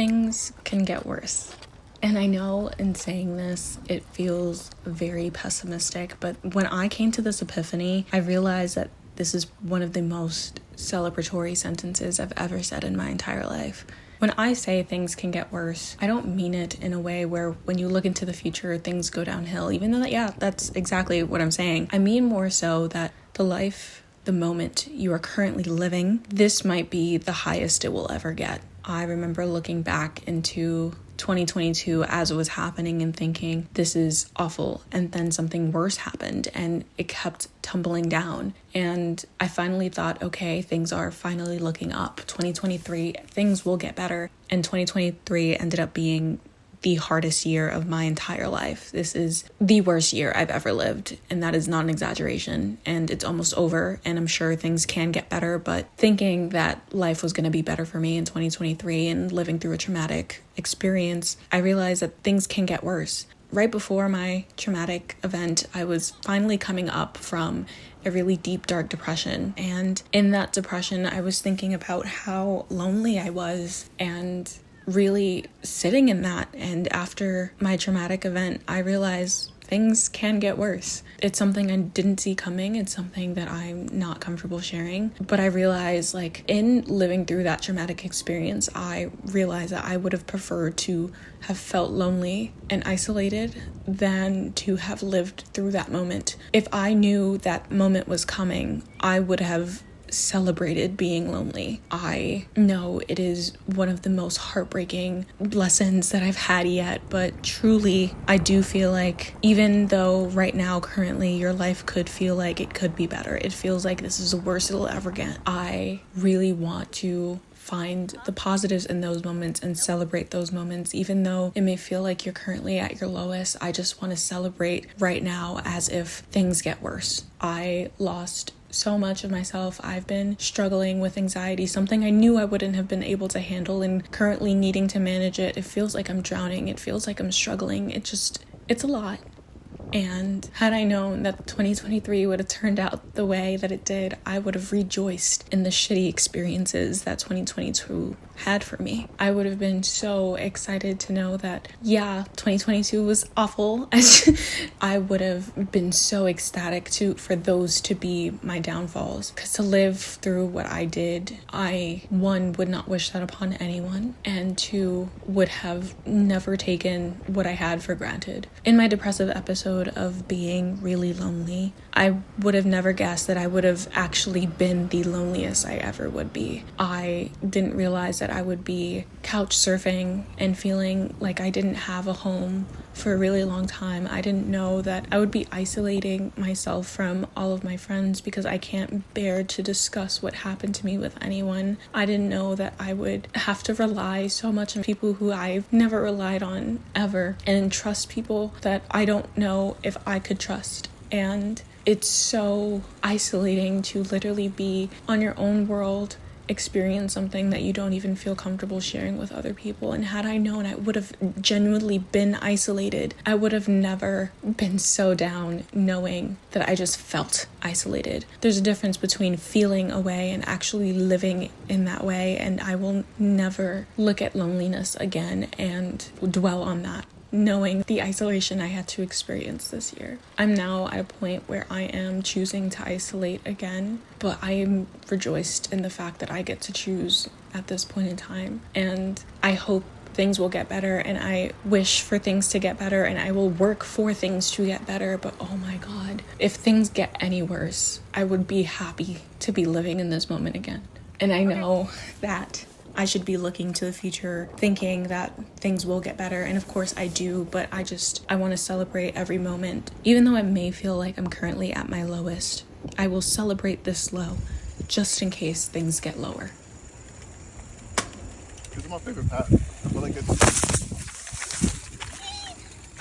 things can get worse. And I know in saying this, it feels very pessimistic, but when I came to this epiphany, I realized that this is one of the most celebratory sentences I've ever said in my entire life. When I say things can get worse, I don't mean it in a way where when you look into the future, things go downhill, even though that's exactly what I'm saying. I mean more so that the moment you are currently living, this might be the highest it will ever get. I remember looking back into 2022 as it was happening and thinking, this is awful. And then something worse happened and it kept tumbling down. And I finally thought, okay, things are finally looking up. 2023, things will get better. And 2023 ended up being the hardest year of my entire life. This is the worst year I've ever lived, and that is not an exaggeration, and it's almost over, and I'm sure things can get better, but thinking that life was going to be better for me in 2023 and living through a traumatic experience, I realized that things can get worse. Right before my traumatic event, I was finally coming up from a really deep, dark depression, and in that depression, I was thinking about how lonely I was, and really sitting in that. And after my traumatic event, I realized things can get worse. It's something I didn't see coming. It's something that I'm not comfortable sharing. But I realized, in living through that traumatic experience, I realized that I would have preferred to have felt lonely and isolated than to have lived through that moment. If I knew that moment was coming, I would have celebrated being lonely. I know it is one of the most heartbreaking lessons that I've had yet, but truly, I do feel like even though right now, currently, your life could feel like it could be better, it feels like this is the worst it'll ever get. I really want to find the positives in those moments and celebrate those moments, even though it may feel like you're currently at your lowest. I just want to celebrate right now as if things get worse. I lost so much of myself. I've been struggling with anxiety, something I knew I wouldn't have been able to handle, and currently needing to manage it. It feels like I'm drowning. It feels like I'm struggling. It's a lot. And had I known that 2023 would have turned out the way that it did, I would have rejoiced in the shitty experiences that 2022 had for me. I would have been so excited to know that, 2022 was awful. I would have been so ecstatic for those to be my downfalls. Because to live through what I did, I, one, would not wish that upon anyone, and two, would have never taken what I had for granted. In my depressive episode of being really lonely, I would have never guessed that I would have actually been the loneliest I ever would be. I didn't realize that I would be couch surfing and feeling like I didn't have a home for a really long time. I didn't know that I would be isolating myself from all of my friends because I can't bear to discuss what happened to me with anyone. I didn't know that I would have to rely so much on people who I've never relied on ever, and trust people that I don't know if I could trust. And it's so isolating to literally be on your own world, experience something that you don't even feel comfortable sharing with other people. And had I known I would have genuinely been isolated, I would have never been so down knowing that I just felt isolated. There's a difference between feeling a way and actually living in that way, and I will never look at loneliness again and dwell on that, knowing the isolation I had to experience this year. I'm now at a point where I am choosing to isolate again, but I am rejoiced in the fact that I get to choose at this point in time. And I hope things will get better, and I wish for things to get better, and I will work for things to get better. But oh my God, if things get any worse, I would be happy to be living in this moment again. And I know that I should be looking to the future, thinking that things will get better. And of course I do, but I want to celebrate every moment. Even though it may feel like I'm currently at my lowest, I will celebrate this low, just in case things get lower. This is my favorite path. I feel like it's